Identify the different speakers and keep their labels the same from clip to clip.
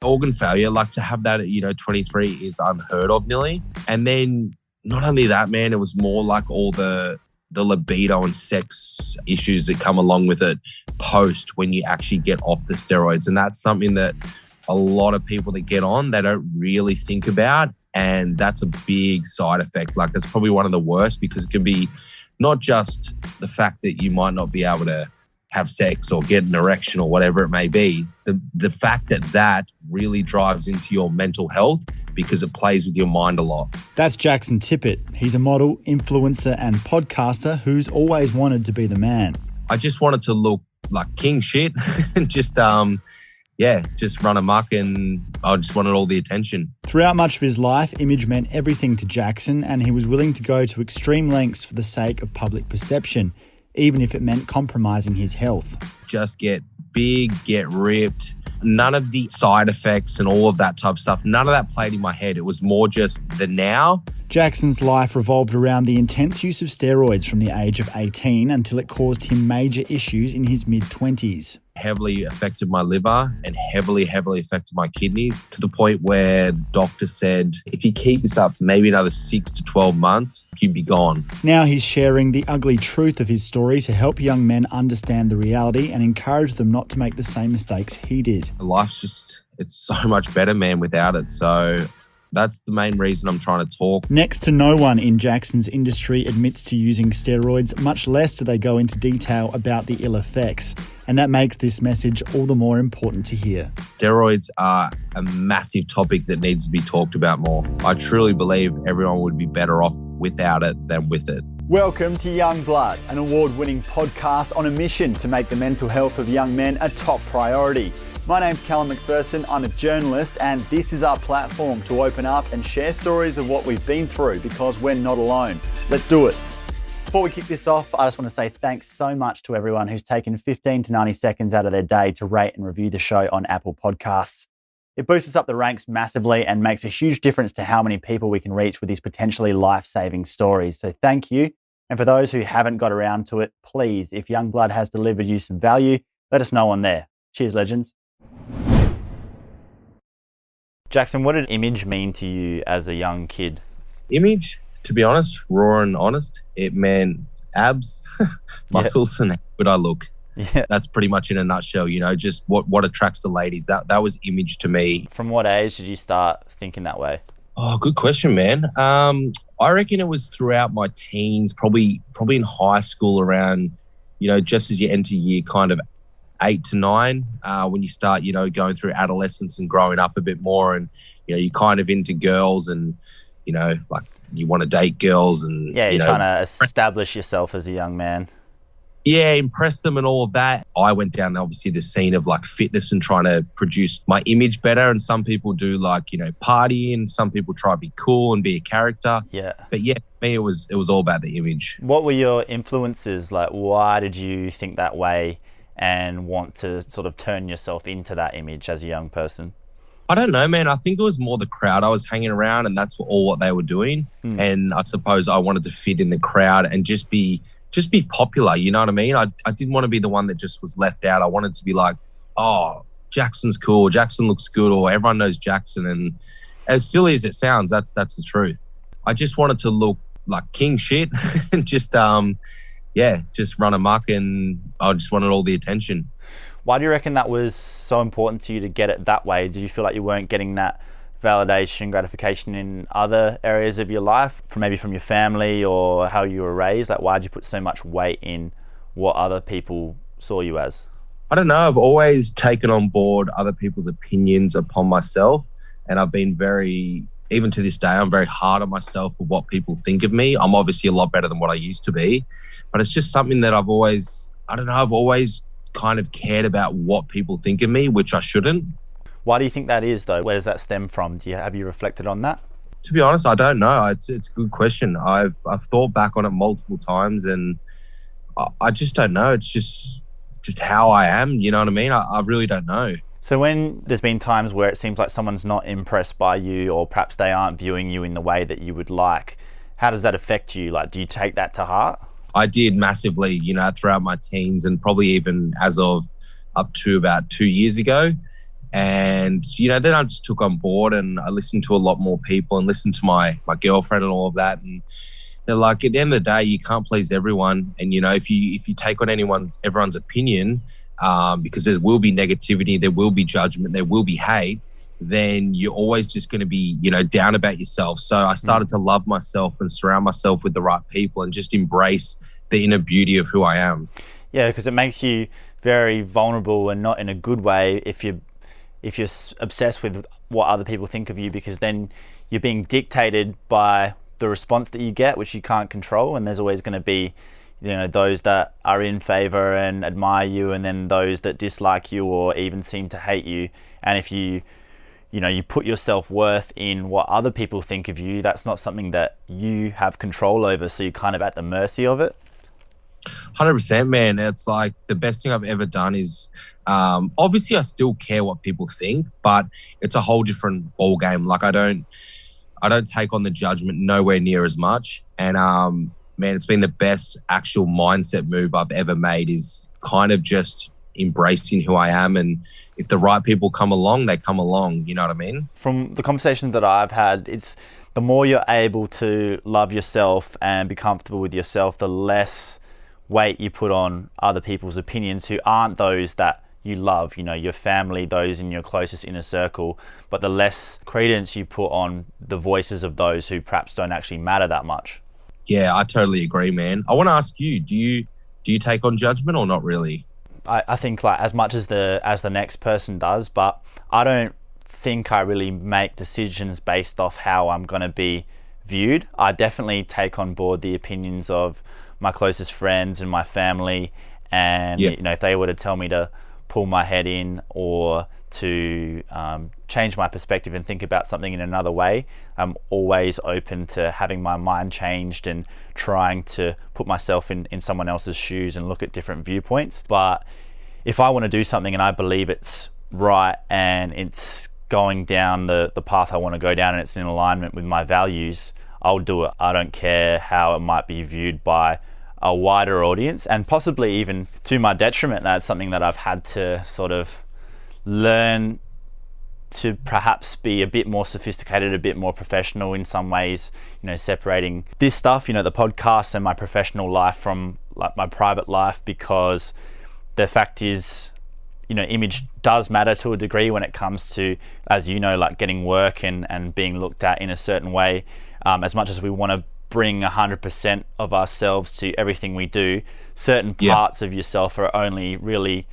Speaker 1: Organ failure, like to have that at, 23 is unheard of nearly. And then not only that, man, it was more like all the libido and sex issues that come along with it post when you actually get off the steroids. And that's something that a lot of people that get on, they don't really think about. And that's a big side effect. Like it's probably one of the worst because it can be not just the fact that you might not be able to have sex or get an erection or whatever it may be. The fact that really drives into your mental health because it plays with your mind a lot.
Speaker 2: That's Jaxon Tippet. He's a model, influencer and podcaster who's always wanted to be the man.
Speaker 1: I just wanted to look like king shit and just run amok, and I just wanted all the attention.
Speaker 2: Throughout much of his life, image meant everything to Jaxon, and he was willing to go to extreme lengths for the sake of public perception, even if it meant compromising his health.
Speaker 1: Just get big, get ripped. None of the side effects and all of that type of stuff, none of that played in my head. It was more just the now.
Speaker 2: Jaxon's life revolved around the intense use of steroids from the age of 18 until it caused him major issues in his mid-20s.
Speaker 1: Heavily affected my liver and heavily affected my kidneys to the point where the doctor said, if you keep this up maybe another 6 to 12 months, you'd be gone.
Speaker 2: Now he's sharing the ugly truth of his story to help young men understand the reality and encourage them not to make the same mistakes he did.
Speaker 1: Life's it's so much better, man, without it. So that's the main reason I'm trying to talk.
Speaker 2: Next to no one in Jaxon's industry admits to using steroids, much less do they go into detail about the ill effects. And that makes this message all the more important to hear.
Speaker 1: Steroids are a massive topic that needs to be talked about more. I truly believe everyone would be better off without it than with it.
Speaker 2: Welcome to Young Blood, an award-winning podcast on a mission to make the mental health of young men a top priority. My name's Callum McPherson, I'm a journalist, and this is our platform to open up and share stories of what we've been through because we're not alone. Let's do it. Before we kick this off, I just want to say thanks so much to everyone who's taken 15 to 90 seconds out of their day to rate and review the show on Apple Podcasts. It boosts us up the ranks massively and makes a huge difference to how many people we can reach with these potentially life-saving stories. So thank you. And for those who haven't got around to it, please, if Young Blood has delivered you some value, let us know on there. Cheers, legends. Jaxon, what did image mean to you as a young kid?
Speaker 1: Image, to be honest, raw and honest, it meant abs, muscles, and how good I look.
Speaker 2: Yeah.
Speaker 1: That's pretty much in a nutshell, just what attracts the ladies. That was image to me.
Speaker 2: From what age did you start thinking that way?
Speaker 1: Oh, good question, man. I reckon it was throughout my teens, probably in high school around, just as you enter year kind of 8 to 9, when you start, going through adolescence and growing up a bit more, and you're kind of into girls, and like you want to date girls, and
Speaker 2: you're trying to establish yourself as a young man.
Speaker 1: Yeah, impress them and all of that. I went down obviously the scene of like fitness and trying to produce my image better. And some people do like, partying. Some people try to be cool and be a character.
Speaker 2: Yeah.
Speaker 1: But yeah, for me, it was all about the image.
Speaker 2: What were your influences? Like, why did you think that way and want to sort of turn yourself into that image as a young person?
Speaker 1: I don't know, man. I think it was more the crowd I was hanging around, and that's all what they were doing. And I suppose I wanted to fit in the crowd and just be popular, you know what I mean? I didn't want to be the one that just was left out. I wanted to be like, oh, Jaxon's cool, Jaxon looks good, or everyone knows Jaxon. And as silly as it sounds, that's the truth. I just wanted to look like king shit and just run amok, and I just wanted all the attention.
Speaker 2: Why do you reckon that was so important to you to get it that way? Did you feel like you weren't getting that validation, gratification in other areas of your life, maybe from your family or how you were raised? Like, why did you put so much weight in what other people saw you as?
Speaker 1: I don't know. I've always taken on board other people's opinions upon myself, and I've been even to this day, I'm very hard on myself for what people think of me. I'm obviously a lot better than what I used to be, but it's just something that I've always kind of cared about what people think of me, which I shouldn't.
Speaker 2: Why do you think that is, though? Where does that stem from? Have you reflected on that?
Speaker 1: To be honest, I don't know. It's a good question. I've thought back on it multiple times, and I just don't know. It's just how I am. You know what I mean? I really don't know.
Speaker 2: So when there's been times where it seems like someone's not impressed by you, or perhaps they aren't viewing you in the way that you would like, how does that affect you? Like, do you take that to heart?
Speaker 1: I did massively, throughout my teens, and probably even as of up to about 2 years ago. And, then I just took on board and I listened to a lot more people and listened to my girlfriend and all of that. And they're like, at the end of the day, you can't please everyone. And, if you take on everyone's opinion, because there will be negativity, there will be judgment, there will be hate, then you're always just going to be, down about yourself. So I started to love myself and surround myself with the right people and just embrace the inner beauty of who I am.
Speaker 2: Yeah, because it makes you very vulnerable, and not in a good way if you're obsessed with what other people think of you, because then you're being dictated by the response that you get, which you can't control. And there's always going to be, those that are in favor and admire you, and then those that dislike you or even seem to hate you. And if you put your self-worth in what other people think of you, that's not something that you have control over. So you're kind of at the mercy of it.
Speaker 1: 100%, man. It's like the best thing I've ever done is, obviously I still care what people think, but it's a whole different ball game. Like I don't take on the judgment nowhere near as much. And man, it's been the best actual mindset move I've ever made, is kind of just embracing who I am. And if the right people come along, they come along. You know what I mean? From
Speaker 2: the conversations that I've had, it's the more you're able to love yourself and be comfortable with yourself, the less weight you put on other people's opinions who aren't those that you love, your family, those in your closest inner circle, but the less credence you put on the voices of those who perhaps don't actually matter that much.
Speaker 1: Yeah, I totally agree, man. I want to ask you, do you take on judgment or not really?
Speaker 2: I think like as much as the next person does, but I don't think I really make decisions based off how I'm going to be viewed. I definitely take on board the opinions of my closest friends and my family, and if they were to tell me to pull my head in or to change my perspective and think about something in another way, I'm always open to having my mind changed and trying to put myself in someone else's shoes and look at different viewpoints. But if I want to do something and I believe it's right and it's going down the path I want to go down and it's in alignment with my values, I'll do it. I don't care how it might be viewed by a wider audience, and possibly even to my detriment. That's something that I've had to sort of learn to perhaps be a bit more sophisticated, a bit more professional in some ways, separating this stuff, the podcast and my professional life from like my private life, because the fact is, image does matter to a degree when it comes to, as like getting work and being looked at in a certain way. As much as we want to bring 100% of ourselves to everything we do, certain parts of yourself are only really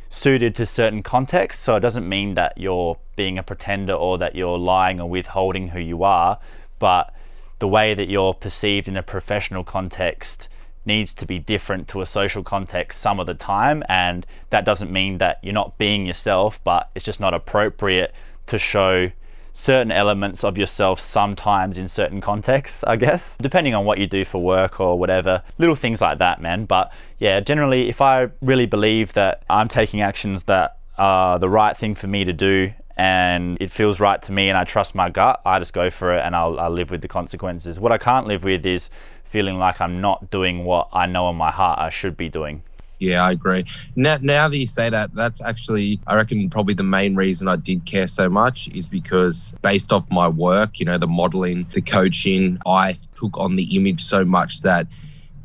Speaker 2: suited to certain contexts. So it doesn't mean that you're being a pretender or that you're lying or withholding who you are, but the way that you're perceived in a professional context needs to be different to a social context some of the time. And that doesn't mean that you're not being yourself, but it's just not appropriate to show certain elements of yourself sometimes in certain contexts, I guess, depending on what you do for work or whatever, little things like that, man. But yeah, generally, if I really believe that I'm taking actions that are the right thing for me to do and it feels right to me and I trust my gut, I just go for it and I'll live with the consequences. What I can't live with is feeling like I'm not doing what I know in my heart I should be doing.
Speaker 1: Yeah, I agree. Now that you say that, that's actually, I reckon, probably the main reason I did care so much is because based off my work, the modeling, the coaching, I took on the image so much that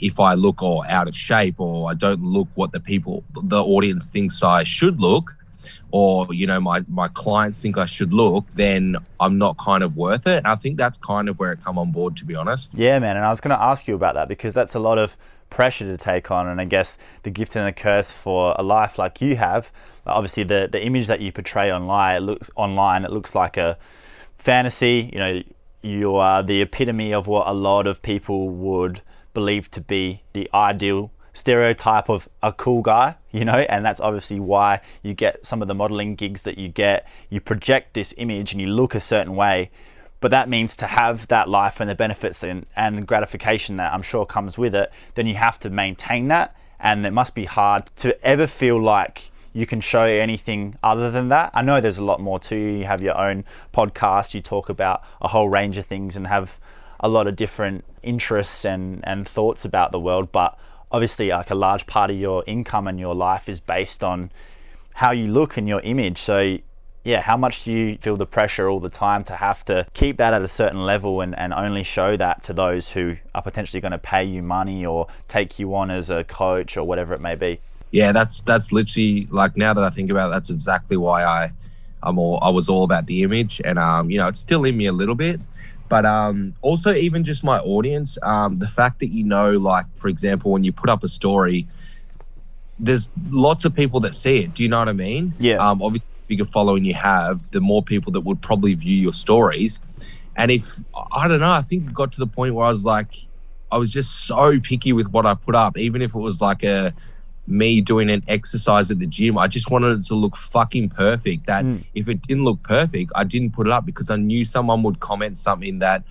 Speaker 1: if I look or out of shape or I don't look what the audience thinks I should look, or, my clients think I should look, then I'm not kind of worth it. And I think that's kind of where it come on board, to be honest.
Speaker 2: Yeah, man. And I was going to ask you about that because that's a lot of pressure to take on, and I guess the gift and the curse for a life like you have. Obviously the image that you portray online, it looks like a fantasy. You are the epitome of what a lot of people would believe to be the ideal stereotype of a cool guy, and that's obviously why you get some of the modeling gigs that you get. You project this image and you look a certain way. But that means to have that life and the benefits and gratification that I'm sure comes with it, then you have to maintain that. And it must be hard to ever feel like you can show anything other than that. I know there's a lot more to you. You have your own podcast. You talk about a whole range of things and have a lot of different interests and thoughts about the world. But obviously, like a large part of your income and your life is based on how you look and your image. So Yeah, how much do you feel the pressure all the time to have to keep that at a certain level and only show that to those who are potentially going to pay you money or take you on as a coach or whatever it may be?
Speaker 1: Yeah, that's literally, like, now that I think about it, that's exactly why I was all about the image, and it's still in me a little bit. But also, even just my audience, the fact that, like, for example, when you put up a story, there's lots of people that see it. Do you know what I mean?
Speaker 2: Yeah.
Speaker 1: Obviously, the bigger following you have, the more people that would probably view your stories. And I don't know, I think it got to the point where I was just so picky with what I put up, even if it was like me doing an exercise at the gym. I just wanted it to look fucking perfect. That if it didn't look perfect, I didn't put it up because I knew someone would comment something that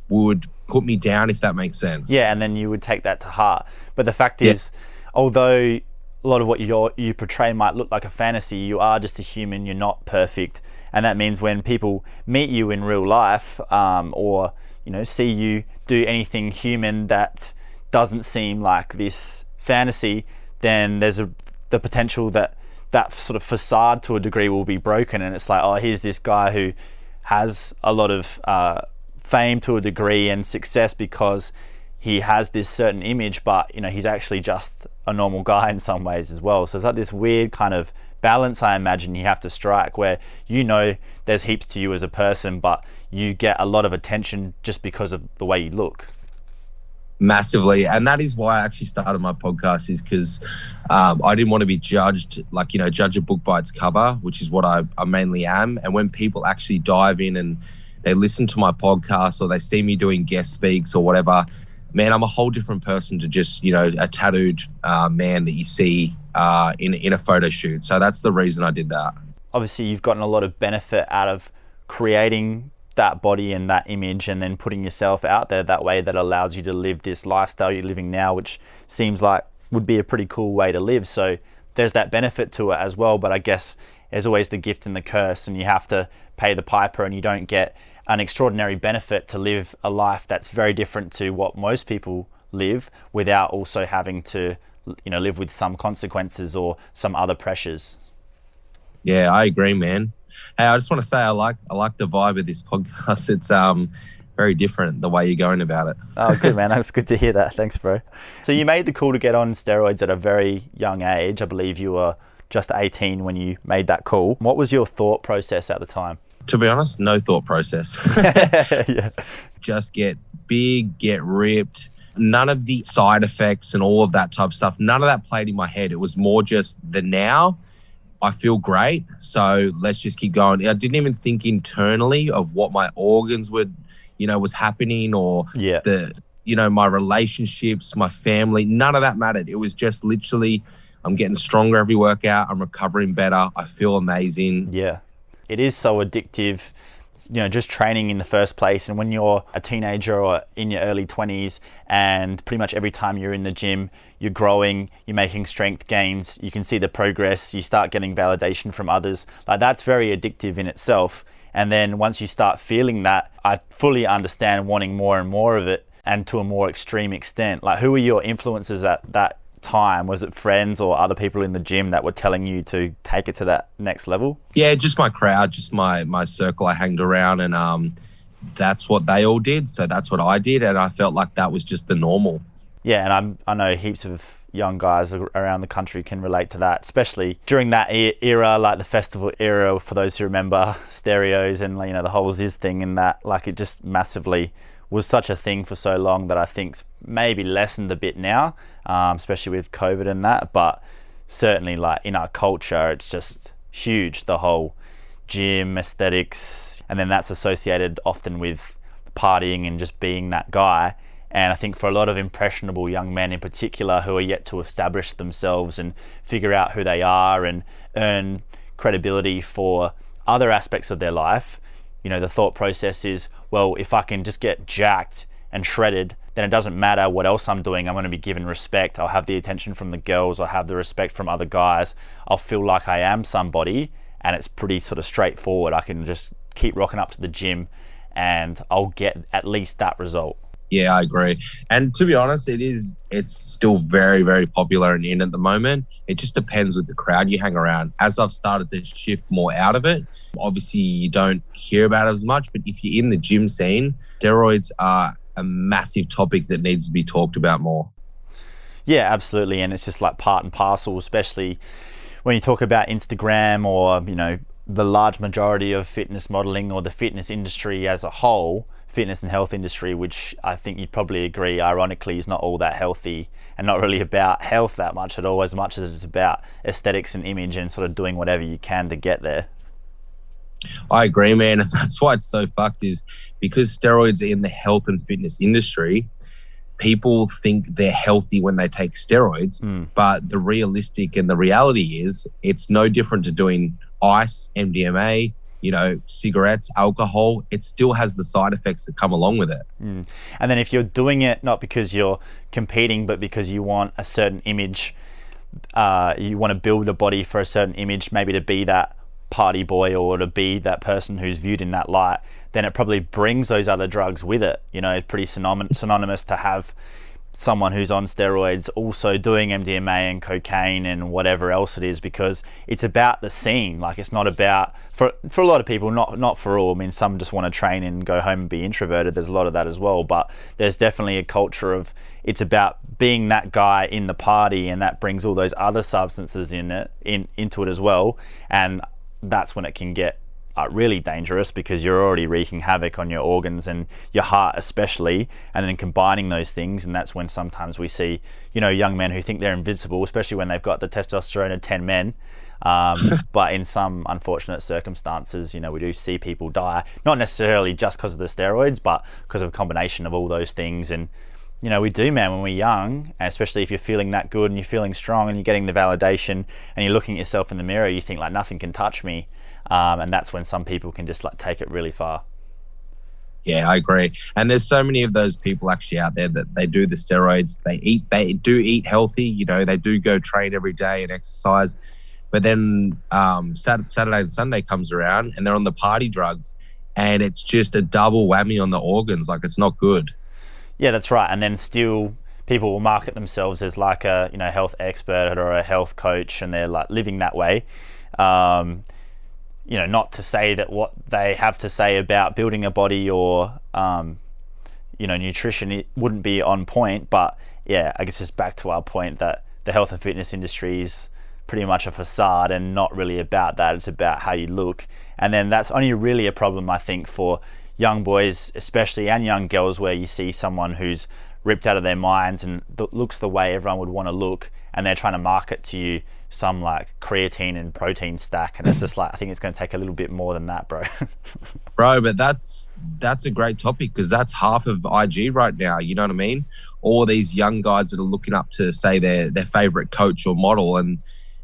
Speaker 1: would put me down, if that makes sense.
Speaker 2: Yeah, and then you would take that to heart. But the fact is, although a lot of what you portray might look like a fantasy, you are just a human, you're not perfect. And that means when people meet you in real life, or see you do anything human that doesn't seem like this fantasy, then there's the potential that sort of facade to a degree will be broken, and it's like, oh, here's this guy who has a lot of fame to a degree and success because he has this certain image, but he's actually just a normal guy in some ways as well. So it's like this weird kind of balance, I imagine, you have to strike, where there's heaps to you as a person, but you get a lot of attention just because of the way you look.
Speaker 1: Massively. And that is why I actually started my podcast, is because I didn't want to be judged, like, judge a book by its cover, which is what I mainly am. And when people actually dive in and they listen to my podcast or they see me doing guest speaks or whatever, man, I'm a whole different person to just, a tattooed man that you see in a photo shoot. So that's the reason I did that.
Speaker 2: Obviously, you've gotten a lot of benefit out of creating that body and that image and then putting yourself out there that way, that allows you to live this lifestyle you're living now, which seems like would be a pretty cool way to live. So there's that benefit to it as well. But I guess there's always the gift and the curse, and you have to pay the piper, and you don't get an extraordinary benefit to live a life that's very different to what most people live without also having to live with some consequences or some other pressures.
Speaker 1: Yeah, I agree, man. Hey, I just want to say I like the vibe of this podcast. It's very different, the way you're going about it.
Speaker 2: Oh, good, man. That's good to hear that. Thanks, bro. So you made the call to get on steroids at a very young age. I believe you were just 18 when you made that call. What was your thought process at the time?
Speaker 1: To be honest, no thought process.
Speaker 2: Yeah.
Speaker 1: Just get big, get ripped. None of the side effects and all of that type of stuff, none of that played in my head. It was more just the now. I feel great, so let's just keep going. I didn't even think internally of what my organs would, was happening, or my relationships, my family. None of that mattered. It was just literally, I'm getting stronger every workout. I'm recovering better. I feel amazing.
Speaker 2: Yeah, it is so addictive. Just training in the first place. And when you're a teenager or in your early 20s, and pretty much every time you're in the gym, you're growing, you're making strength gains, you can see the progress, you start getting validation from others. Like, that's very addictive in itself. And then once you start feeling that, I fully understand wanting more and more of it, and to a more extreme extent. Like, who were your influences at that time? Was it friends or other people in the gym that were telling you to take it to that next level?
Speaker 1: Yeah, just my crowd, just my circle I hanged around, and that's what they all did, so that's what I did, and I felt like that was just the normal.
Speaker 2: Yeah, and I know heaps of young guys around the country can relate to that, especially during that era, like the festival era, for those who remember stereos and the whole Ziz thing, and that, like, it just massively was such a thing for so long that I think maybe lessened a bit now, especially with COVID and that. But certainly, like, in our culture, it's just huge, the whole gym aesthetics, and then that's associated often with partying and just being that guy. And I think for a lot of impressionable young men in particular, who are yet to establish themselves and figure out who they are and earn credibility for other aspects of their life, the thought process is, well, if I can just get jacked and shredded, then it doesn't matter what else I'm doing. I'm going to be given respect. I'll have the attention from the girls. I'll have the respect from other guys. I'll feel like I am somebody, and it's pretty sort of straightforward. I can just keep rocking up to the gym and I'll get at least that result.
Speaker 1: Yeah, I agree. And to be honest, it's still very, very popular and in at the moment. It just depends with the crowd you hang around. As I've started to shift more out of it, obviously you don't hear about it as much, but if you're in the gym scene, steroids are a massive topic that needs to be talked about more.
Speaker 2: Yeah, absolutely. And it's just like part and parcel, especially when you talk about Instagram or, the large majority of fitness modeling or the fitness industry as a whole, fitness and health industry, which I think you'd probably agree, ironically, is not all that healthy and not really about health that much at all, as much as it's about aesthetics and image and sort of doing whatever you can to get there.
Speaker 1: I agree, man. And that's why it's so fucked is because steroids are in the health and fitness industry, people think they're healthy when they take steroids, but the realistic and the reality is it's no different to doing ice, MDMA, cigarettes, alcohol. It still has the side effects that come along with it.
Speaker 2: And then if you're doing it not because you're competing, but because you want a certain image, you want to build a body for a certain image, maybe to be that party boy or to be that person who's viewed in that light, then it probably brings those other drugs with it. It's pretty synonymous to have someone who's on steroids also doing MDMA and cocaine and whatever else it is, because it's about the scene. Like, it's not about, for a lot of people, not for all. I mean, some just want to train and go home and be introverted. There's a lot of that as well, but there's definitely a culture of, it's about being that guy in the party, and that brings all those other substances into it as well. And that's when it can get really dangerous, because you're already wreaking havoc on your organs and your heart especially, and then combining those things. And that's when sometimes we see young men who think they're invincible, especially when they've got the testosterone of 10 men, but in some unfortunate circumstances, we do see people die, not necessarily just because of the steroids, but because of a combination of all those things. And we do, man, when we're young, especially if you're feeling that good and you're feeling strong and you're getting the validation and you're looking at yourself in the mirror, you think like nothing can touch me. And that's when some people can just like take it really far.
Speaker 1: Yeah, I agree. And there's so many of those people actually out there that they do the steroids. They do eat healthy. They do go train every day and exercise. But then Saturday and Sunday comes around and they're on the party drugs, and it's just a double whammy on the organs. Like, it's not good.
Speaker 2: Yeah, that's right. And then still people will market themselves as like a health expert or a health coach, and they're like living that way. Not to say that what they have to say about building a body or nutrition, it wouldn't be on point. But yeah, I guess it's back to our point that the health and fitness industry is pretty much a facade and not really about that. It's about how you look. And then that's only really a problem, I think, for young boys especially, and young girls, where you see someone who's ripped out of their minds and looks the way everyone would want to look, and they're trying to market to you some like creatine and protein stack, and it's just like, I think it's going to take a little bit more than that, bro.
Speaker 1: Bro, but that's a great topic, because that's half of IG right now. You know what I mean? All these young guys that are looking up to, say, their favorite coach or model, and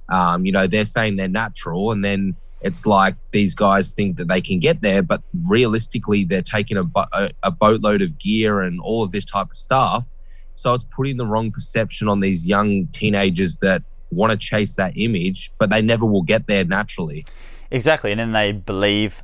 Speaker 1: they're saying they're natural, and then it's like these guys think that they can get there, but realistically they're taking a boatload of gear and all of this type of stuff. So it's putting the wrong perception on these young teenagers that want to chase that image, but they never will get there naturally.
Speaker 2: Exactly. And then they believe,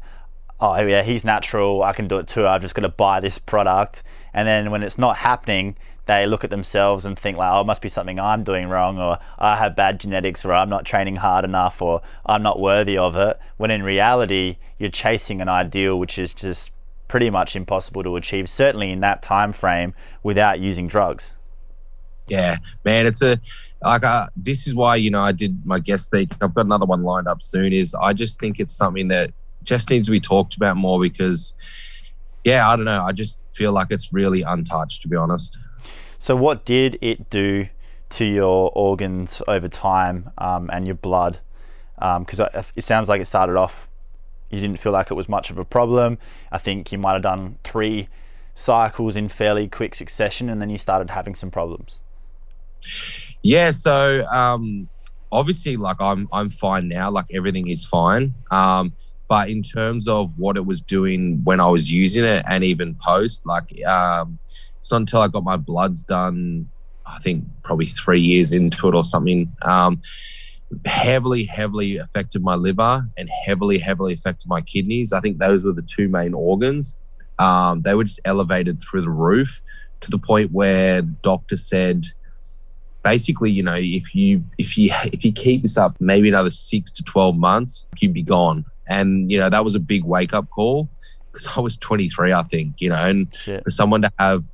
Speaker 2: oh yeah, he's natural, I can do it too, I've just got to buy this product. And then when it's not happening, they look at themselves and think like, oh, it must be something I'm doing wrong, or I have bad genetics, or I'm not training hard enough, or I'm not worthy of it. When in reality, you're chasing an ideal which is just pretty much impossible to achieve, certainly in that time frame, without using drugs.
Speaker 1: Yeah, man, this is why, I did my guest speak. I've got another one lined up soon. I just think it's something that just needs to be talked about more, because, yeah, I don't know. I just feel like it's really untouched, to be honest.
Speaker 2: So what did it do to your organs over time, and your blood? Because it sounds like it started off, you didn't feel like it was much of a problem. I think you might have done 3 cycles in fairly quick succession, and then you started having some problems.
Speaker 1: Yeah, so obviously, like, I'm fine now. Like, everything is fine. But in terms of what it was doing when I was using it, and even post, like, it's not until I got my bloods done, I think probably 3 years into it or something, heavily affected my liver and heavily affected my kidneys. I think those were the 2 main organs. They were just elevated through the roof to the point where the doctor said, basically, if you keep this up maybe another 6 to 12 months, you'd be gone. And that was a big wake up call because I was 23, I think. And
Speaker 2: Shit.
Speaker 1: for someone to have,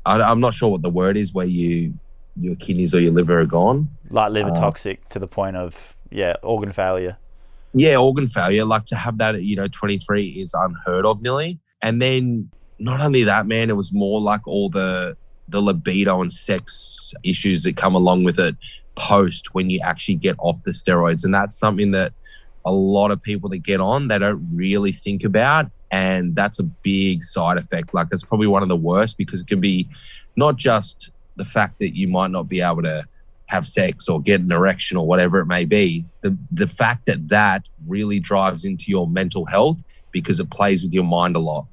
Speaker 1: I'm not sure what the word is, where your kidneys or your liver are gone,
Speaker 2: Like liver toxic to the point of organ failure.
Speaker 1: Yeah, organ failure. Like to have that at 23 is unheard of, nearly. And then not only that, man, it was more like all the libido and sex issues that come along with it post when you actually get off the steroids. And that's something that a lot of people that get on, they don't really think about. And that's a big side effect. Like that's probably one of the worst, because it can be not just the fact that you might not be able to have sex or get an erection or whatever it may be. The fact that really drives into your mental health because it plays with your mind a lot.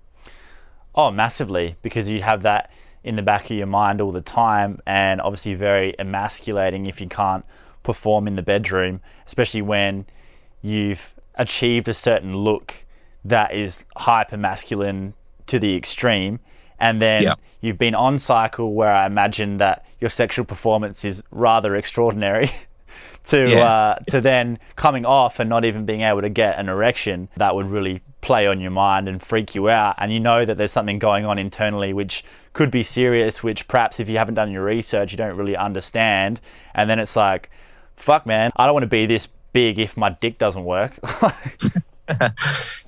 Speaker 2: Oh, massively, because you have that in the back of your mind all the time, and obviously very emasculating if you can't perform in the bedroom, especially when you've achieved a certain look that is hyper masculine to the extreme, and then you've been on cycle where I imagine that your sexual performance is rather extraordinary to then coming off and not even being able to get an erection. That would really play on your mind and freak you out, and you know that there's something going on internally which could be serious, which perhaps if you haven't done your research you don't really understand, and then it's like, fuck man, I don't want to be this big if my dick doesn't work.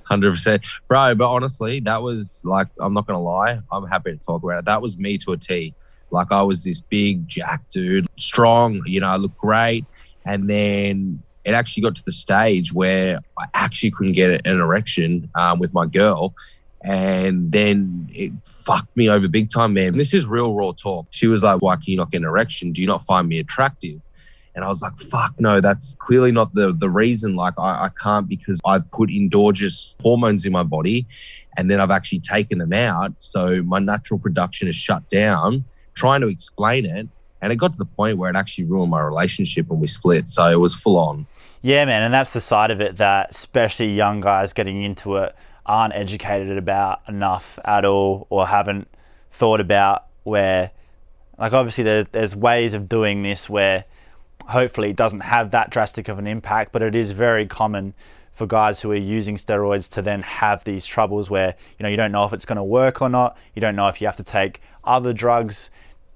Speaker 1: 100%. Bro, but honestly, that was like, I'm not going to lie, I'm happy to talk about it. That was me to a T. Like I was this big jack dude, strong, I looked great. And then it actually got to the stage where I actually couldn't get an erection with my girl. And then it fucked me over big time, man. And this is real raw talk. She was like, why can you not get an erection? Do you not find me attractive? And I was like, fuck no, that's clearly not the reason. Like I can't, because I put endogenous hormones in my body and then I've actually taken them out. So my natural production is shut down, trying to explain it. And it got to the point where it actually ruined my relationship and we split. So it was full on.
Speaker 2: Yeah, man. And that's the side of it that especially young guys getting into it aren't educated about enough at all, or haven't thought about, where like obviously there's ways of doing this where hopefully it doesn't have that drastic of an impact, but it is very common for guys who are using steroids to then have these troubles where you don't know if it's going to work or not. You don't know if you have to take other drugs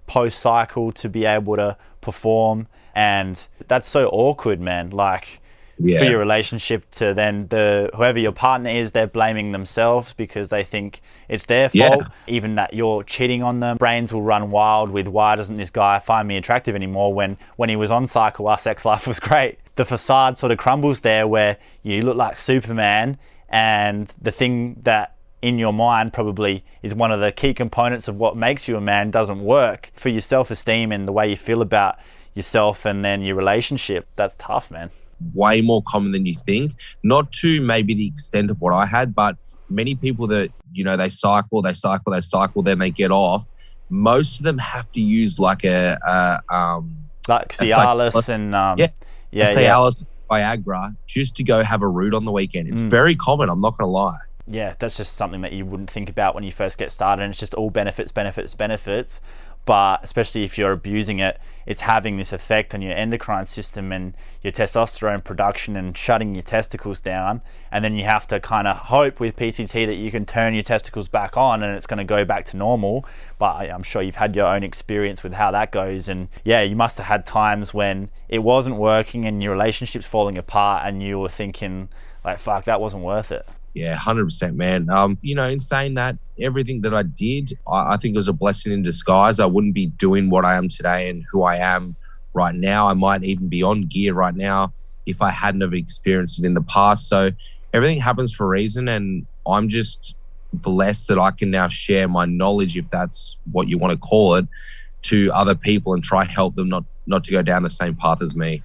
Speaker 2: post-cycle to be able to perform, and that's so awkward, man. Like for your relationship to then whoever your partner is, they're blaming themselves because they think it's their fault. Even that you're cheating on them. Brains will run wild with, why doesn't this guy find me attractive anymore when he was on cycle our sex life was great. The facade sort of crumbles there, where you look like Superman, and the thing that in your mind probably is one of the key components of what makes you a man doesn't work for your self-esteem and the way you feel about yourself and then your relationship. That's tough, man.
Speaker 1: Way more common than you think. Not to maybe the extent of what I had, but many people that, they cycle, then they get off. Most of them have to use like like
Speaker 2: Cialis and
Speaker 1: Cialis, Viagra, just to go have a root on the weekend. It's very common, I'm not going to lie.
Speaker 2: Yeah, that's just something that you wouldn't think about when you first get started, and it's just all benefits. But especially if you're abusing it, it's having this effect on your endocrine system and your testosterone production and shutting your testicles down. And then you have to kind of hope with PCT that you can turn your testicles back on and it's going to go back to normal. But I'm sure you've had your own experience with how that goes. And yeah, you must have had times when it wasn't working and your relationship's falling apart and you were thinking like, fuck, that wasn't worth it.
Speaker 1: Yeah, 100%, man. In saying that, everything that I did, I think it was a blessing in disguise. I wouldn't be doing what I am today and who I am right now. I might even be on gear right now if I hadn't have experienced it in the past. So everything happens for a reason, and I'm just blessed that I can now share my knowledge, if that's what you want to call it, to other people and try help them not to go down the same path as me.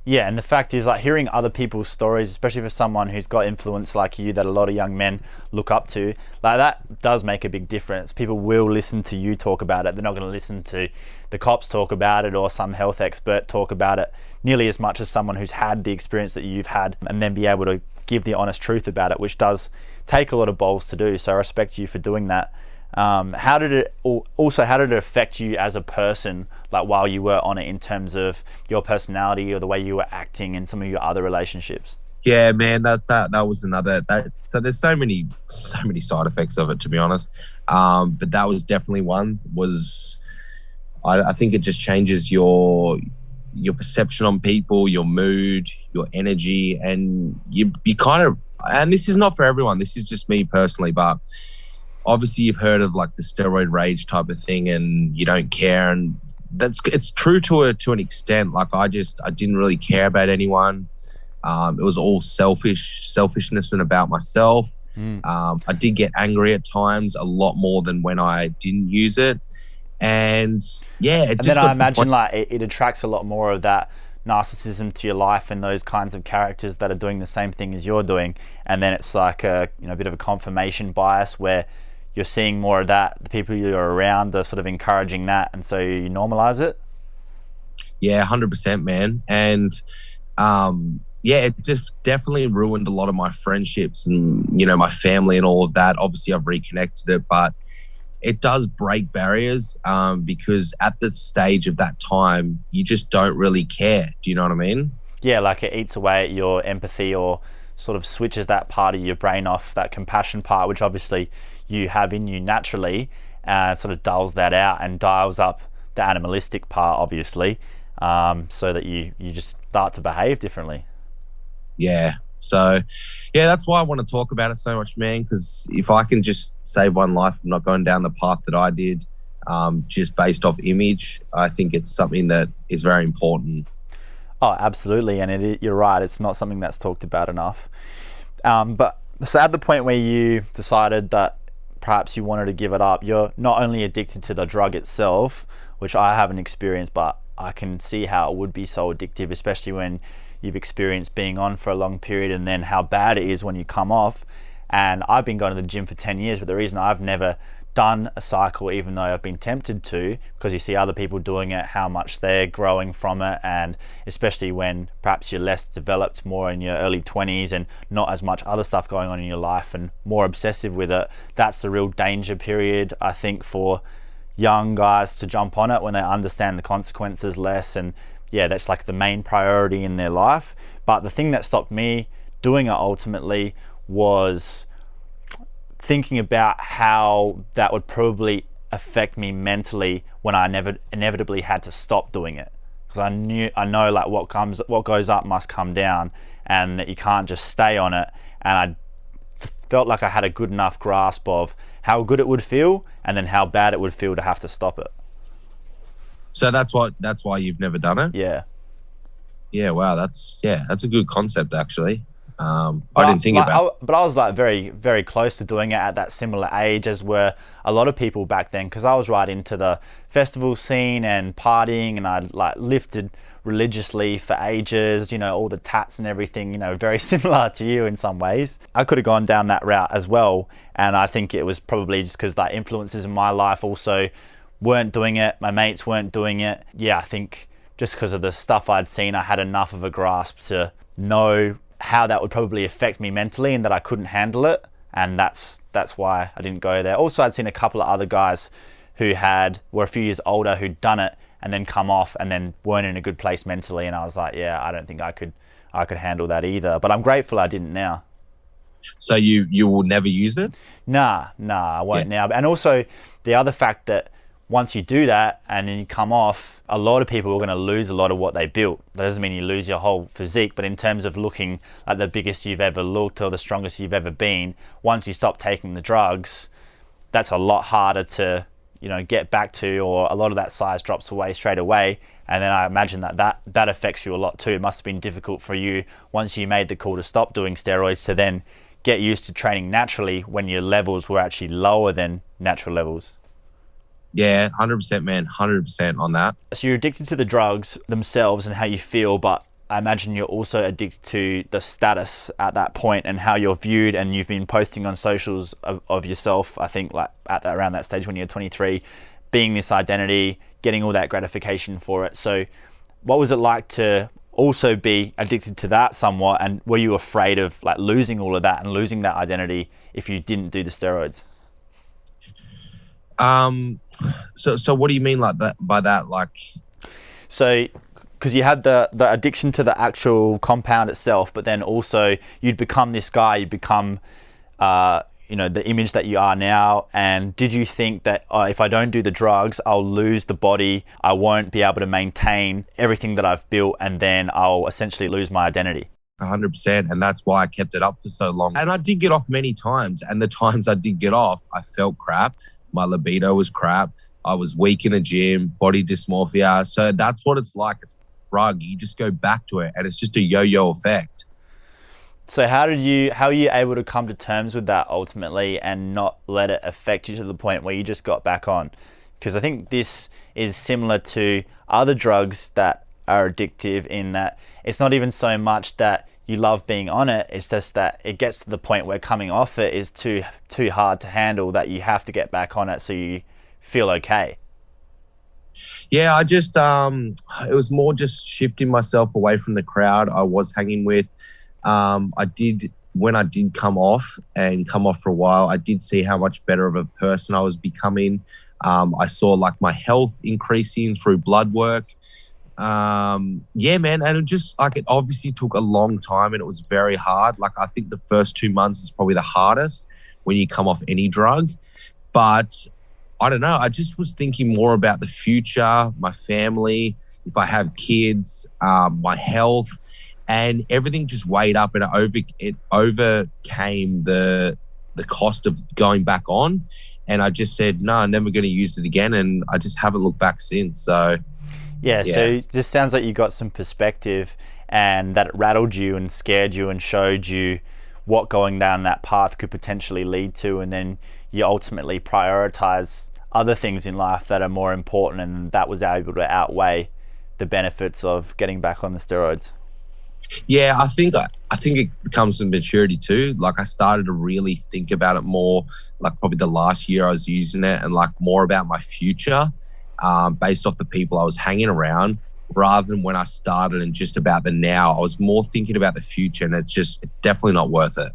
Speaker 2: Yeah, and the fact is, like, hearing other people's stories, especially for someone who's got influence like you that a lot of young men look up to, like, that does make a big difference. People will listen to you talk about it. They're not going to listen to the cops talk about it or some health expert talk about it nearly as much as someone who's had the experience that you've had, and then be able to give the honest truth about it, which does take a lot of balls to do. So I respect you for doing that. How did it affect you as a person, like while you were on it, in terms of your personality or the way you were acting in some of your other relationships?
Speaker 1: Yeah, man, that was another that. So there's so many side effects of it, to be honest. But that was definitely one. I think it just changes your perception on people, your mood, your energy, and you kind of. And this is not for everyone. This is just me personally, but obviously you've heard of like the steroid rage type of thing, and you don't care, and it's true to an extent. Like I didn't really care about anyone. It was all selfishness and about myself. I did get angry at times, a lot more than when I didn't use it. And yeah,
Speaker 2: and then I imagine like it attracts a lot more of that narcissism to your life and those kinds of characters that are doing the same thing as you're doing. And then it's like a bit of a confirmation bias where you're seeing more of that. The people you're around are sort of encouraging that, and so you normalize it.
Speaker 1: Yeah, 100%, man. And yeah, it just definitely ruined a lot of my friendships and my family and all of that. Obviously, I've reconnected it, but it does break barriers because at the stage of that time, you just don't really care. Do you know what I mean?
Speaker 2: Yeah, like it eats away at your empathy, or sort of switches that part of your brain off, that compassion part, which obviously you have in you naturally, sort of dulls that out and dials up the animalistic part, obviously, so that you just start to behave differently.
Speaker 1: Yeah. So, yeah, that's why I want to talk about it so much, man, because if I can just save one life, I'm not going down the path that I did, just based off image, I think it's something that is very important.
Speaker 2: Oh, absolutely. And you're right, it's not something that's talked about enough. But so at the point where you decided that perhaps you wanted to give it up, you're not only addicted to the drug itself, which I haven't experienced, but I can see how it would be so addictive, especially when you've experienced being on for a long period, and then how bad it is when you come off. And I've been going to the gym for 10 years, but the reason I've never done a cycle, even though I've been tempted to, because you see other people doing it, how much they're growing from it, and especially when perhaps you're less developed, more in your early 20s and not as much other stuff going on in your life and more obsessive with it. That's the real danger period, I think, for young guys to jump on it when they understand the consequences less. And yeah, that's like the main priority in their life. But the thing that stopped me doing it ultimately was thinking about how that would probably affect me mentally when I inevitably had to stop doing it. Because I know like what goes up must come down, and that you can't just stay on it. And I felt like I had a good enough grasp of how good it would feel, and then how bad it would feel to have to stop it.
Speaker 1: So that's why you've never done it?
Speaker 2: Yeah.
Speaker 1: Yeah, wow, that's a good concept actually. I didn't think about it.
Speaker 2: But I was like very, very close to doing it at that similar age as were a lot of people back then, because I was right into the festival scene and partying, and I'd like lifted religiously for ages, all the tats and everything, very similar to you in some ways. I could have gone down that route as well, and I think it was probably just because the influences in my life also weren't doing it, my mates weren't doing it. Yeah, I think just because of the stuff I'd seen, I had enough of a grasp to know how that would probably affect me mentally, and that I couldn't handle it, and that's why I didn't go there. Also, I'd seen a couple of other guys who were a few years older, who'd done it and then come off and then weren't in a good place mentally, and I was like, yeah, I don't think I could handle that either. But I'm grateful I didn't now.
Speaker 1: So you will never use it?
Speaker 2: Nah, I won't now. And also the other fact that once you do that and then you come off, a lot of people are going to lose a lot of what they built. That doesn't mean you lose your whole physique, but in terms of looking like the biggest you've ever looked or the strongest you've ever been, once you stop taking the drugs, that's a lot harder to get back to, or a lot of that size drops away straight away. And then I imagine that affects you a lot too. It must have been difficult for you once you made the call to stop doing steroids to then get used to training naturally when your levels were actually lower than natural levels.
Speaker 1: Yeah, 100%, man, 100% on that.
Speaker 2: So you're addicted to the drugs themselves and how you feel, but I imagine you're also addicted to the status at that point and how you're viewed, and you've been posting on socials of yourself, I think, like around that stage when you're 23, being this identity, getting all that gratification for it. So what was it like to also be addicted to that somewhat, and were you afraid of like losing all of that and losing that identity if you didn't do the steroids?
Speaker 1: Um, so what do you mean like that by that? Like,
Speaker 2: So, because you had the addiction to the actual compound itself, but then also you'd become this guy, you'd become, the image that you are now. And did you think that if I don't do the drugs, I'll lose the body, I won't be able to maintain everything that I've built, and then I'll essentially lose my identity?
Speaker 1: 100%. And that's why I kept it up for so long. And I did get off many times. And the times I did get off, I felt crap. My libido was crap. I was weak in the gym, body dysmorphia. So that's what it's like. It's a drug. You just go back to it and it's just a yo-yo effect.
Speaker 2: So how are you able to come to terms with that ultimately and not let it affect you to the point where you just got back on? Because I think this is similar to other drugs that are addictive in that it's not even so much that you love being on it, it's just that it gets to the point where coming off it is too hard to handle, that you have to get back on it so you feel okay.
Speaker 1: Yeah, I just, it was more just shifting myself away from the crowd I was hanging with. When I did come off for a while, I did see how much better of a person I was becoming. I saw like my health increasing through blood work. Yeah, man. And it just like, it obviously took a long time and it was very hard. Like, I think the first 2 months is probably the hardest when you come off any drug. But I don't know. I just was thinking more about the future, my family, if I have kids, my health, and everything just weighed up, and it overcame the cost of going back on. And I just said, no, I'm never going to use it again. And I just haven't looked back since. So,
Speaker 2: yeah. So it just sounds like you got some perspective and that it rattled you and scared you and showed you what going down that path could potentially lead to. And then you ultimately prioritize other things in life that are more important, and that was able to outweigh the benefits of getting back on the steroids.
Speaker 1: Yeah, I think it comes with maturity too. Like, I started to really think about it more, like probably the last year I was using it, and like more about my future, based off the people I was hanging around, rather than when I started and just about the now. I was more thinking about the future, and it's definitely not worth it.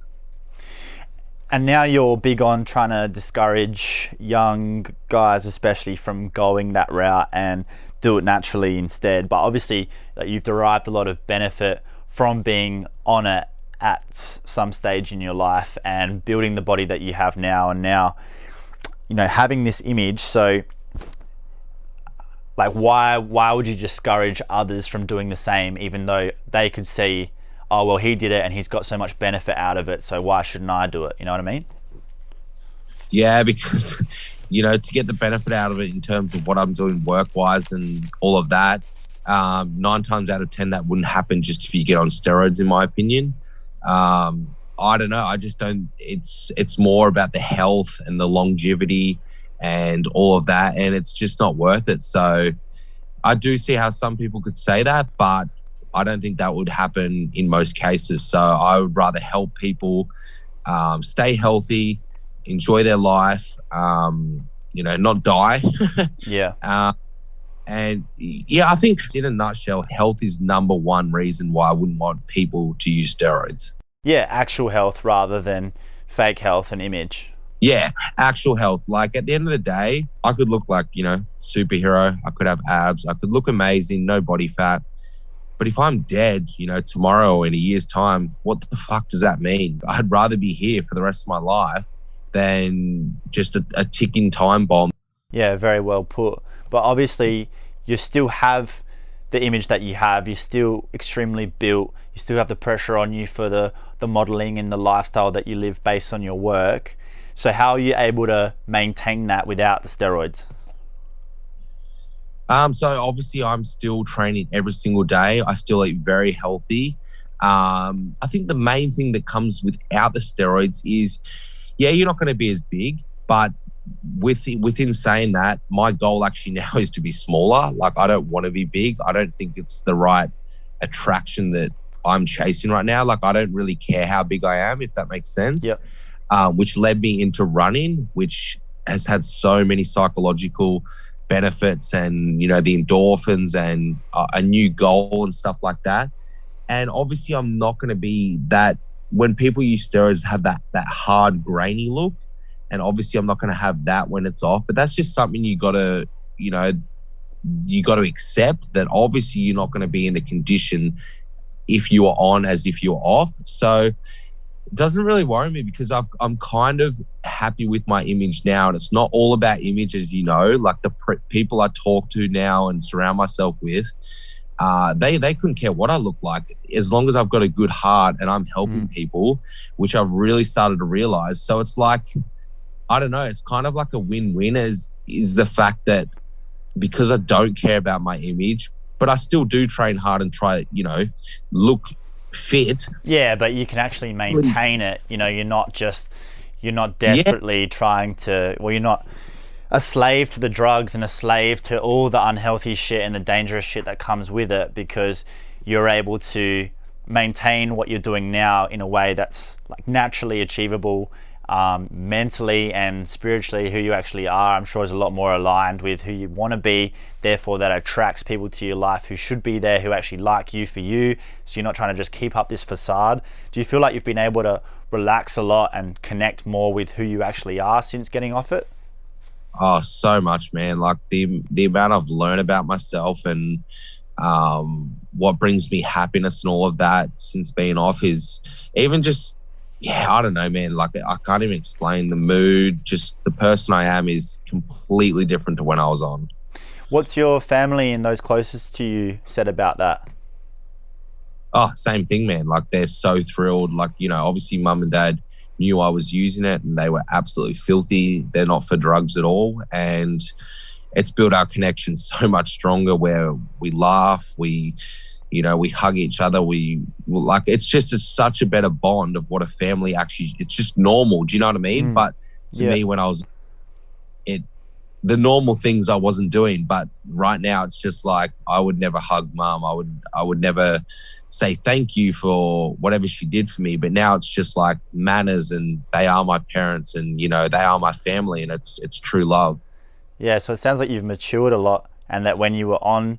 Speaker 2: And now you're big on trying to discourage young guys, especially from going that route, and do it naturally instead. But obviously, you've derived a lot of benefit from being on it at some stage in your life and building the body that you have now, and now, having this image. So, like, why would you discourage others from doing the same, even though they could see, oh, well, he did it and he's got so much benefit out of it, so why shouldn't I do it? You know what I mean?
Speaker 1: Yeah, because, to get the benefit out of it in terms of what I'm doing work-wise and all of that, 9 times out of 10, that wouldn't happen just if you get on steroids, in my opinion. I don't know. I just don't, it's more about the health and the longevity and all of that, and it's just not worth it. So I do see how some people could say that, but I don't think that would happen in most cases. So I would rather help people stay healthy, enjoy their life, not die.
Speaker 2: Yeah.
Speaker 1: And yeah, I think in a nutshell, health is number one reason why I wouldn't want people to use steroids.
Speaker 2: Yeah, actual health rather than fake health and image.
Speaker 1: Yeah, actual health. Like, at the end of the day, I could look like, superhero. I could have abs. I could look amazing, no body fat. But if I'm dead, tomorrow or in a year's time, what the fuck does that mean? I'd rather be here for the rest of my life than just a ticking time bomb.
Speaker 2: Yeah, very well put. But obviously, you still have the image that you have. You're still extremely built. You still have the pressure on you for the modeling and the lifestyle that you live based on your work. So how are you able to maintain that without the steroids?
Speaker 1: So obviously I'm still training every single day. I still eat very healthy. I think the main thing that comes without the steroids is, yeah, you're not going to be as big, but within saying that, my goal actually now is to be smaller. Like, I don't want to be big. I don't think it's the right attraction that I'm chasing right now. Like, I don't really care how big I am, if that makes sense.
Speaker 2: Yep.
Speaker 1: Which led me into running, which has had so many psychological benefits, and the endorphins, and a new goal and stuff like that. And obviously I'm not going to be that, when people use steroids, have that hard grainy look. And obviously I'm not going to have that when it's off, but that's just something you got to, you got to accept that obviously you're not going to be in the condition if you are on as if you're off. So it doesn't really worry me because I'm kind of happy with my image now. And it's not all about image, as you know, like the people I talk to now and surround myself with, they couldn't care what I look like as long as I've got a good heart and I'm helping people, which I've really started to realize. So it's like, I don't know, it's kind of like a win-win is the fact that because I don't care about my image, but I still do train hard and try, look fit.
Speaker 2: Yeah, but you can actually maintain it. You're not desperately trying to, you're not a slave to the drugs and a slave to all the unhealthy shit and the dangerous shit that comes with it, because you're able to maintain what you're doing now in a way that's like naturally achievable, mentally and spiritually. Who you actually are, I'm sure, is a lot more aligned with who you want to be. Therefore, that attracts people to your life who should be there, who actually like you for you. So you're not trying to just keep up this facade. Do you feel like you've been able to relax a lot and connect more with who you actually are since getting off it?
Speaker 1: Oh, so much, man. Like the amount I've learned about myself and what brings me happiness and all of that since being off is even just, I don't know, man. Like I can't even explain the mood. Just the person I am is completely different to when I was on.
Speaker 2: What's your family and those closest to you said about that?
Speaker 1: Oh, same thing, man. Like they're so thrilled. Like, obviously mum and dad knew I was using it and they were absolutely filthy. They're not for drugs at all. And it's built our connection so much stronger where we laugh, we hug each other. It's such a better bond of what a family actually, it's just normal. Do you know what I mean? But to me, when I was, the normal things I wasn't doing, but right now it's just like, I would never hug mum. I would never say thank you for whatever she did for me. But now it's just like manners and they are my parents and, they are my family and it's true love.
Speaker 2: Yeah. So it sounds like you've matured a lot and that when you were on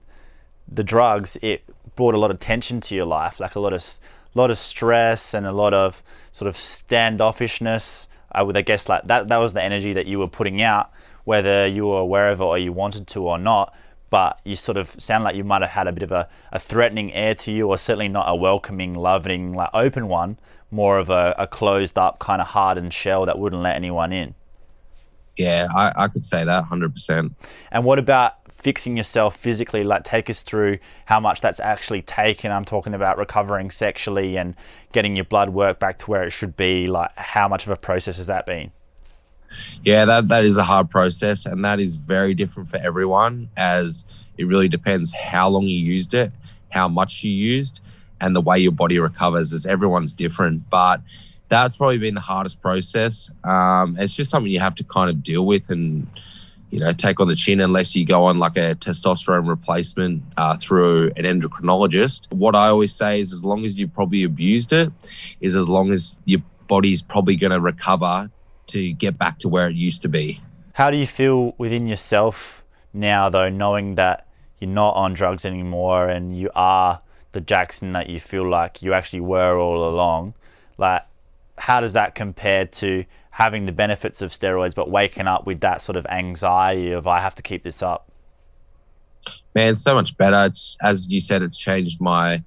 Speaker 2: the drugs, it brought a lot of tension to your life, like a lot of stress and a lot of sort of standoffishness. I guess like that was the energy that you were putting out, whether you were aware of it or you wanted to or not. But you sort of sound like you might have had a bit of a threatening air to you, or certainly not a welcoming, loving, like open one, more of a closed up kind of hardened shell that wouldn't let anyone in.
Speaker 1: Yeah, I could say that 100%.
Speaker 2: And what about fixing yourself physically? Like take us through how much that's actually taken. I'm talking about recovering sexually and getting your blood work back to where it should be. Like how much of a process has that been?
Speaker 1: Yeah, that is a hard process and that is very different for everyone, as it really depends how long you used it, how much you used, and the way your body recovers, as everyone's different. But that's probably been the hardest process. It's just something you have to kind of deal with and, take on the chin unless you go on like a testosterone replacement through an endocrinologist. What I always say is as long as you've probably abused it, is as long as your body's probably going to recover to get back to where it used to be.
Speaker 2: How do you feel within yourself now, though, knowing that you're not on drugs anymore and you are the Jaxon that you feel like you actually were all along? Like, how does that compare to having the benefits of steroids but waking up with that sort of anxiety of I have to keep this up?
Speaker 1: Man, so much better. It's, as you said, it's changed my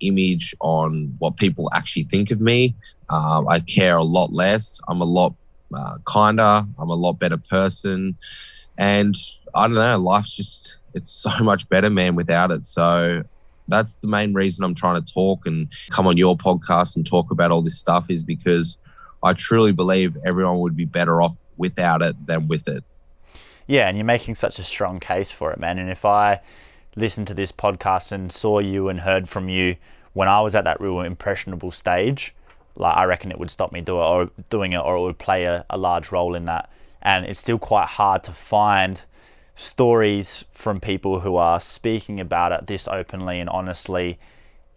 Speaker 1: image on what people actually think of me. I care a lot less. I'm a lot kinder. I'm a lot better person. And I don't know, life's just, it's so much better, man, without it. So that's the main reason I'm trying to talk and come on your podcast and talk about all this stuff, is because I truly believe everyone would be better off without it than with it.
Speaker 2: Yeah, and you're making such a strong case for it, man. And if I listened to this podcast and saw you and heard from you when I was at that real impressionable stage, like I reckon it would stop me doing it, or it would play a large role in that. And it's still quite hard to find stories from people who are speaking about it this openly and honestly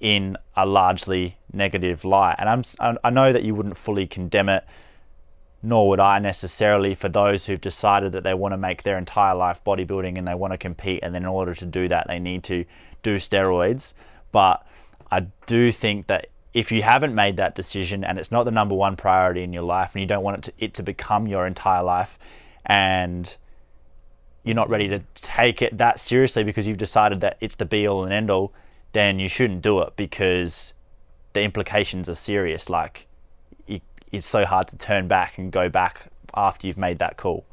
Speaker 2: in a largely negative light. And I know that you wouldn't fully condemn it, nor would I necessarily, for those who've decided that they want to make their entire life bodybuilding and they want to compete, and then in order to do that they need to do steroids. But I do think that if you haven't made that decision and it's not the number one priority in your life and you don't want it to become your entire life, and you're not ready to take it that seriously because you've decided that it's the be all and end all, then you shouldn't do it, because the implications are serious. Like, it's so hard to turn back and go back after you've made that call.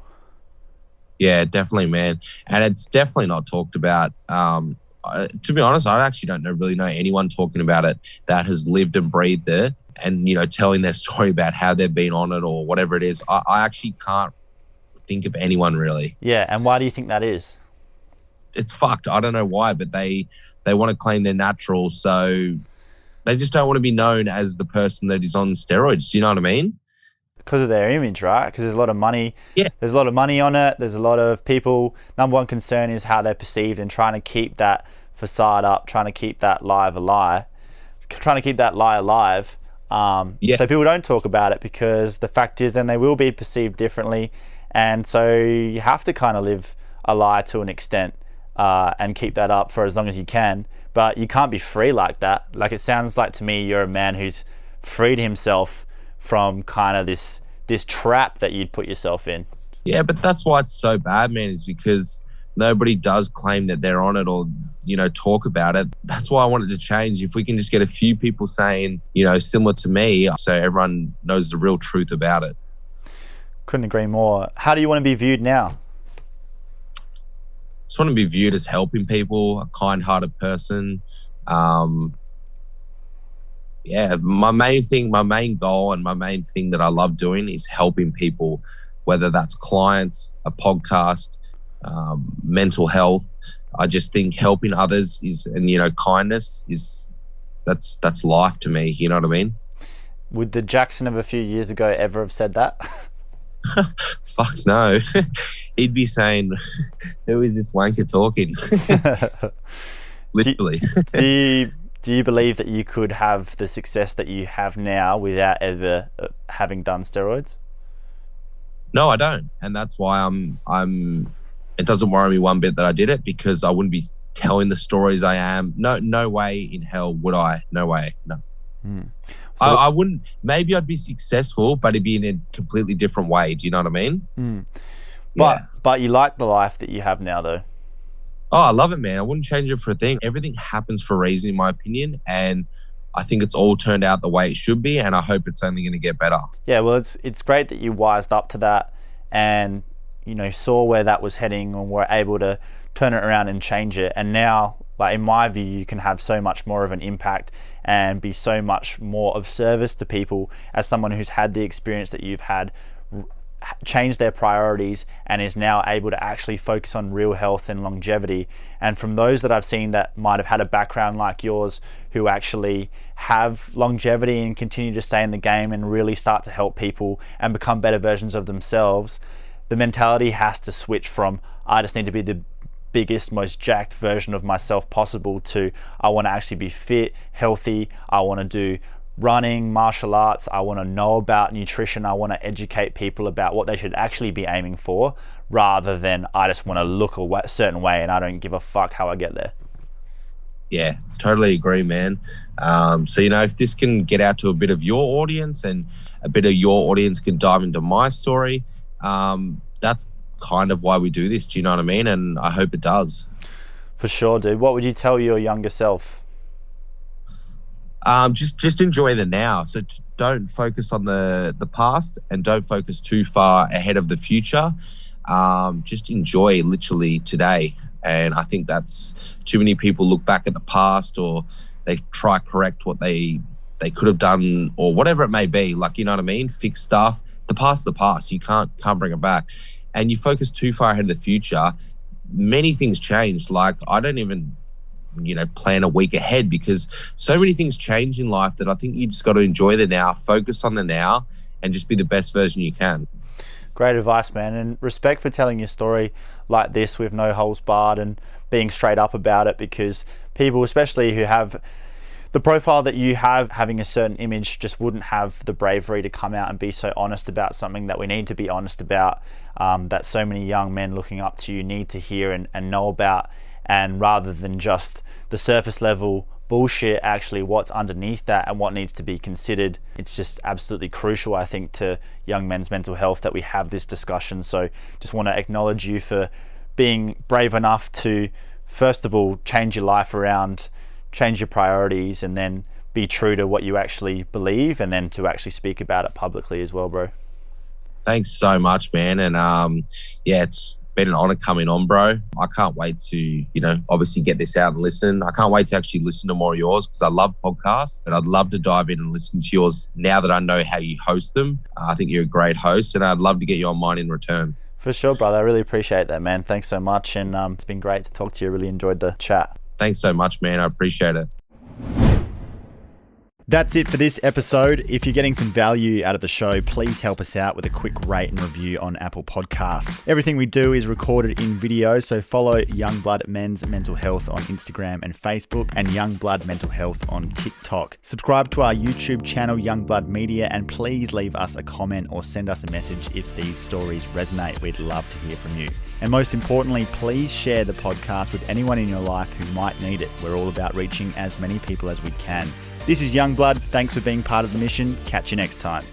Speaker 1: Yeah, definitely, man. And it's definitely not talked about. To be honest, I actually don't really know anyone talking about it that has lived and breathed it and, telling their story about how they've been on it or whatever it is. I actually can't think of anyone really.
Speaker 2: Yeah, and why do you think that is?
Speaker 1: It's fucked. I don't know why, but they want to claim they're natural, so they just don't want to be known as the person that is on steroids. Do you know what I mean?
Speaker 2: Because of their image, right? Because there's a lot of money.
Speaker 1: Yeah.
Speaker 2: There's a lot of money on it. There's a lot of people. Number one concern is how they're perceived, and trying to keep that facade up, trying to keep that lie alive. So people don't talk about it, because the fact is then they will be perceived differently. And so you have to kind of live a lie to an extent, and keep that up for as long as you can. But you can't be free like that. Like, it sounds like to me you're a man who's freed himself from kind of this trap that you'd put yourself in.
Speaker 1: Yeah, but that's why it's so bad, man, is because nobody does claim that they're on it or, talk about it. That's why I wanted to change. If we can just get a few people saying, similar to me, so everyone knows the real truth about it.
Speaker 2: Couldn't agree more. How do you want to be viewed now?
Speaker 1: Just want to be viewed as helping people, a kind-hearted person. My main goal and my main thing that I love doing is helping people, whether that's clients, a podcast, mental health. I just think helping others kindness is, that's life to me. You know what I mean?
Speaker 2: Would the Jaxon of a few years ago ever have said that?
Speaker 1: Fuck no. He'd be saying, who is this wanker talking? Literally.
Speaker 2: Do you believe that you could have the success that you have now without ever having done steroids?
Speaker 1: No, I don't. And that's why it doesn't worry me one bit that I did it, because I wouldn't be telling the stories I am. No way in hell would I. No way. No. So I wouldn't. Maybe I'd be successful, but it'd be in a completely different way. Do you know what I mean?
Speaker 2: But you like the life that you have now, though.
Speaker 1: Oh, I love it, man. I wouldn't change it for a thing. Everything happens for a reason, in my opinion, and I think it's all turned out the way it should be, and I hope it's only going to get better. Yeah,
Speaker 2: well, it's great that you wised up to that and saw where that was heading and were able to turn it around and change it. And now, like, in my view, you can have so much more of an impact and be so much more of service to people as someone who's had the experience that you've had, change their priorities, and is now able to actually focus on real health and longevity. And from those that I've seen that might have had a background like yours, who actually have longevity and continue to stay in the game and really start to help people and become better versions of themselves, the mentality has to switch from, I just need to be the biggest, most jacked version of myself possible, to I want to actually be fit, healthy, I want to do running, martial arts, I want to know about nutrition, I want to educate people about what they should actually be aiming for, rather than I just want to look a certain way and I don't give a fuck how I get there.
Speaker 1: Yeah, totally agree, man. So, if this can get out to a bit of your audience and a bit of your audience can dive into my story, that's kind of why we do this. Do you know what I mean? And I hope it does.
Speaker 2: For sure, dude. What would you tell your younger self?
Speaker 1: Just enjoy the now. So don't focus on the past and don't focus too far ahead of the future. Just enjoy literally today. And I think that's too many people look back at the past, or they try correct what they could have done, or whatever it may be. Like, you know what I mean? Fix stuff. The past, you can't bring it back. And you focus too far ahead of the future, many things change. Like, I don't even, plan a week ahead, because so many things change in life that I think you just got to enjoy the now, focus on the now, and just be the best version you can.
Speaker 2: Great advice, man. And respect for telling your story like this with no holes barred and being straight up about it, because people, especially who have the profile that you have, having a certain image, just wouldn't have the bravery to come out and be so honest about something that we need to be honest about, that so many young men looking up to you need to hear and know about. And rather than just the surface level bullshit, actually what's underneath that and what needs to be considered. It's just absolutely crucial, I think, to young men's mental health that we have this discussion. So just want to acknowledge you for being brave enough to, first of all, change your life around, change your priorities, and then be true to what you actually believe, and then to actually speak about it publicly as well, bro.
Speaker 1: Thanks so much, man. And it's been an honor coming on, bro. I can't wait to, obviously get this out and listen. I can't wait to actually listen to more of yours because I love podcasts, and I'd love to dive in and listen to yours now that I know how you host them. I think you're a great host, and I'd love to get you on mine in return.
Speaker 2: For sure, brother. I really appreciate that, man. Thanks so much. And it's been great to talk to you. I really enjoyed the chat.
Speaker 1: Thanks so much, man. I appreciate it.
Speaker 2: That's it for this episode. If you're getting some value out of the show, please help us out with a quick rate and review on Apple Podcasts. Everything we do is recorded in video, so follow Youngblood Men's Mental Health on Instagram and Facebook, and Youngblood Mental Health on TikTok. Subscribe to our YouTube channel, Youngblood Media, and please leave us a comment or send us a message if these stories resonate. We'd love to hear from you. And most importantly, please share the podcast with anyone in your life who might need it. We're all about reaching as many people as we can. This is Youngblood. Thanks for being part of the mission. Catch you next time.